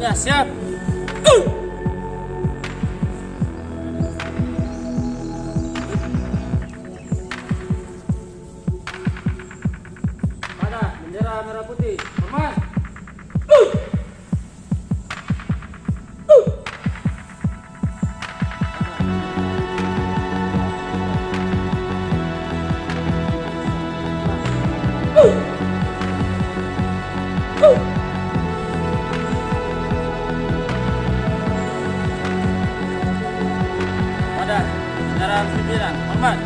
Semuanya siap. Pada bendera merah putih. Hormat. Pada bendera pimpinan. Hormat.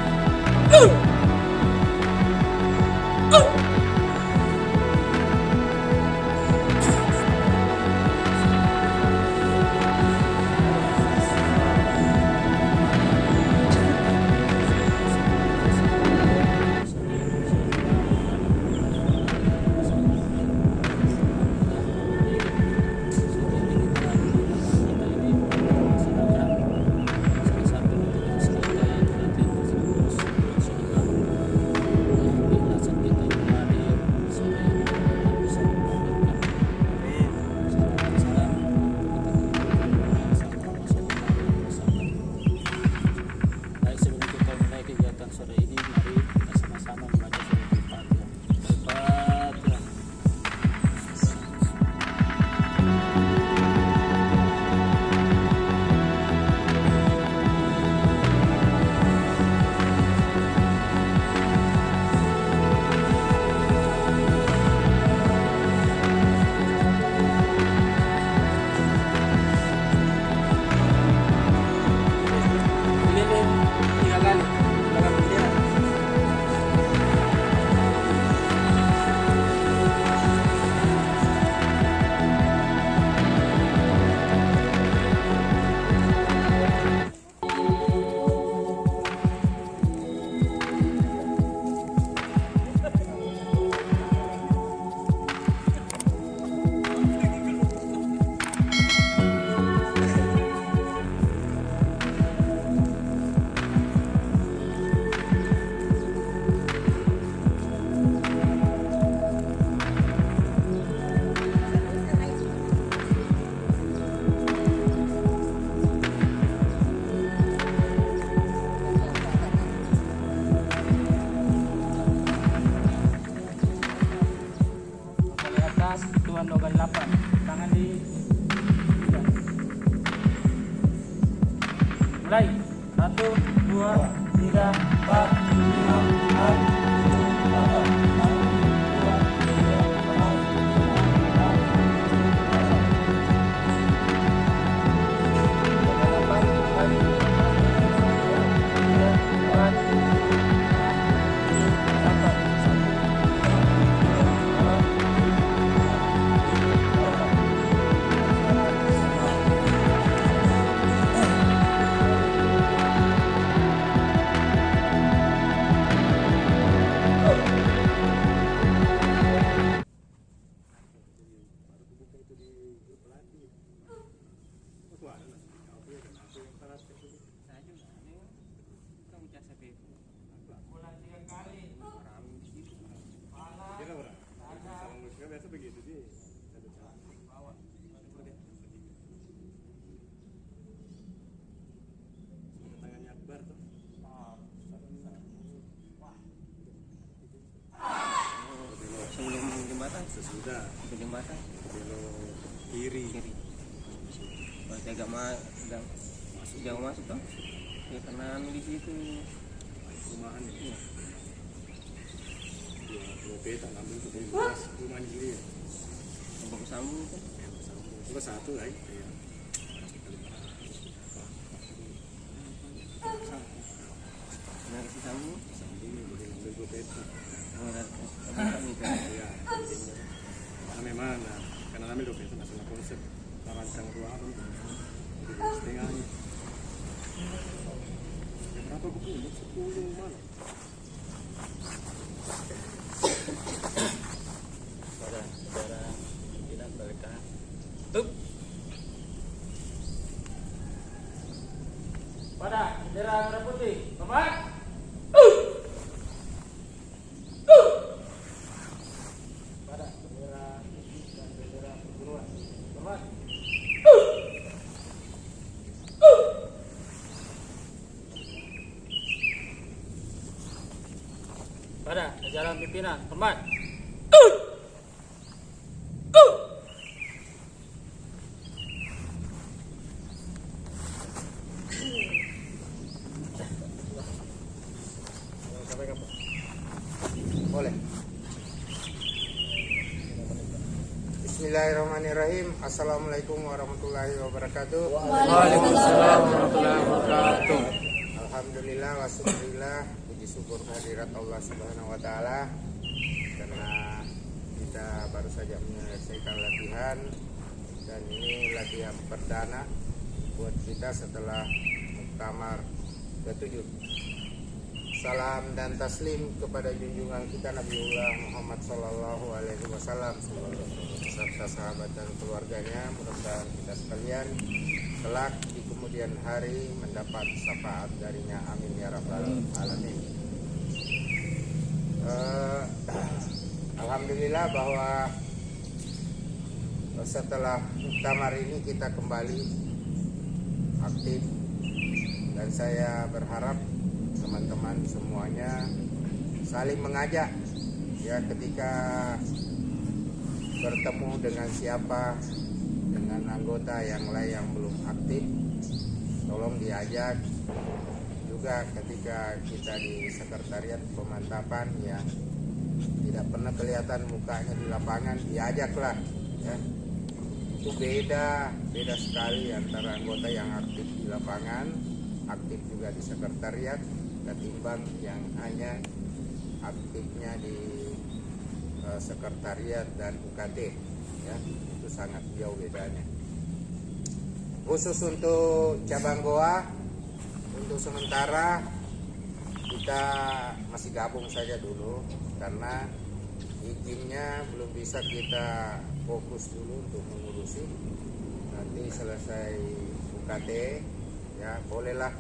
Baik, sebelum kita mulai kegiatan sore ini, mari kita sama-sama membaca surat Al-Fatihah. Al-Fatihah. Keliling 3 kali belakang bendera. Kali atas, tuan 2 kali 8. Tangan di mulai. 1, 2, 3, 4, 5, 6, 7, 8, biasa begitu sih. Tangannya Akbar tuh. Sebelum jembatan, Sesudah jembatan belok kiri. berarti agak masuk jauh masuk toh ya, karena di situ Perumahan ya. iya. Dua peta ngambil tuh dari luas rumahnya sendiri. Untuk sambung kan Cuma satu lah. Iya. karena kasih sambung Sambung boleh ngambil dua peta. Iya. Karena mana? Karena ngambil dua peta masalah konsep merancang ruangan. Jadi setengahnya. Berapa buku? 10 mana? saudara pimpinan mereka tuh pada bendera merah putih, hormat. Pada bendera dan bendera perguruan, hormat. Ada jalan pimpinan, hormat. Boleh. Bismillahirrahmanirrahim. Assalamualaikum warahmatullahi wabarakatuh. Waalaikumsalam warahmatullahi wabarakatuh. Alhamdulillah wassyukurillah, puji syukur kehadirat Allah Subhanahu wa taala karena kita baru saja menyelesaikan latihan dan ini latihan perdana buat kita setelah muktamar ke-7. Salam dan taslim kepada junjungan kita Nabiullah Muhammad Sallallahu Alaihi Wasallam serta sahabat dan keluarganya. Mudah-mudahan kita sekalian kelak di kemudian hari mendapat syafaat darinya. Amin ya rabbal alamin. Alhamdulillah bahwa setelah muktamar ini kita kembali aktif dan saya berharap teman-teman semuanya saling mengajak ya, ketika bertemu dengan siapa, dengan anggota yang lain yang belum aktif, tolong diajak. Juga ketika kita di sekretariat pemantapan yang tidak pernah kelihatan mukanya di lapangan, diajaklah ya. Itu beda sekali antara anggota yang aktif di lapangan, aktif juga di sekretariat, ketimbang yang hanya aktifnya di sekretariat dan UKT ya, itu sangat jauh bedanya. Khusus untuk cabang Goa, untuk sementara kita masih gabung saja dulu karena izinnya belum bisa kita fokus dulu untuk mengurusi. Nanti selesai UKT ya bolehlah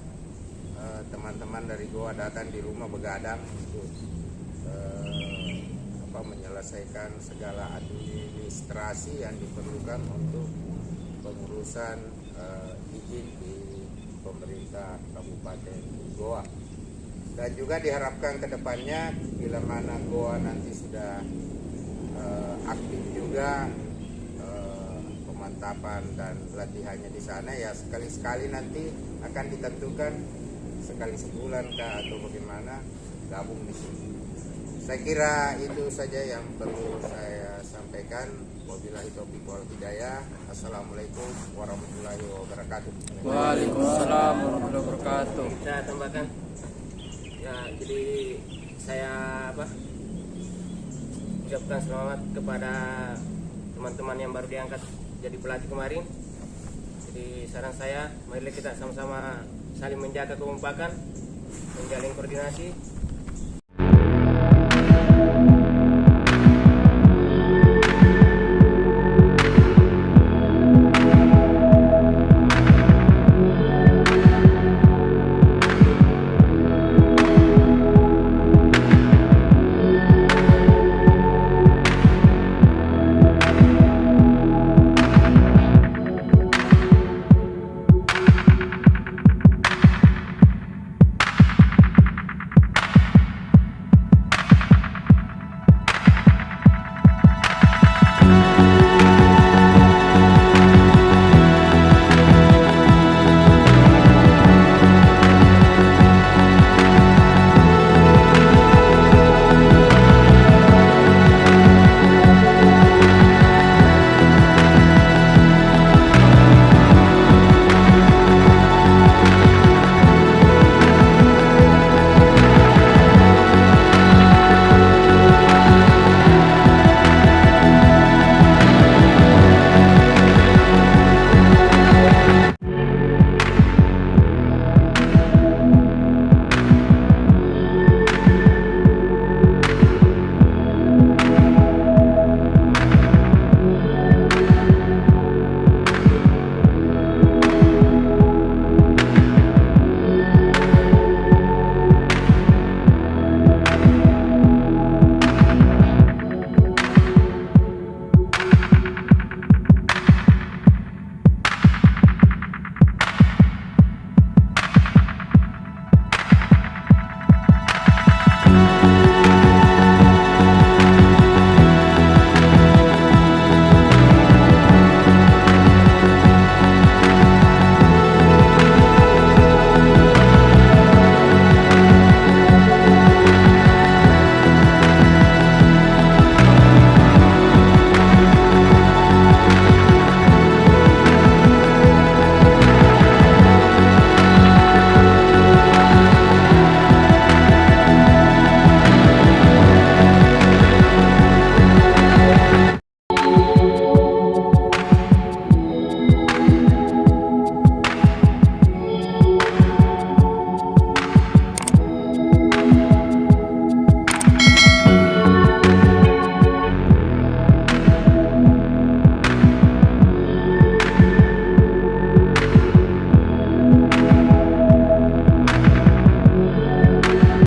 teman-teman dari Goa datang di rumah begadang untuk menyelesaikan segala administrasi yang diperlukan untuk pengurusan izin di pemerintah Kabupaten Goa. Dan juga diharapkan ke depannya bila mana Goa nanti sudah aktif juga pemantapan dan latihannya di sana ya, sekali-sekali nanti akan ditentukan sekali sebulan kah atau bagaimana gabung di sini. Saya kira itu saja yang perlu saya sampaikan. Wabillahi taufiq wal hidayah. Assalamualaikum warahmatullahi wabarakatuh. Waalaikumsalam warahmatullahi wabarakatuh. Saya tambahkan ya, jadi saya ucapkan selamat kepada teman-teman yang baru diangkat jadi pelatih kemarin. Jadi saran saya, marilah kita sama-sama saling menjaga kekompakan, menjalin koordinasi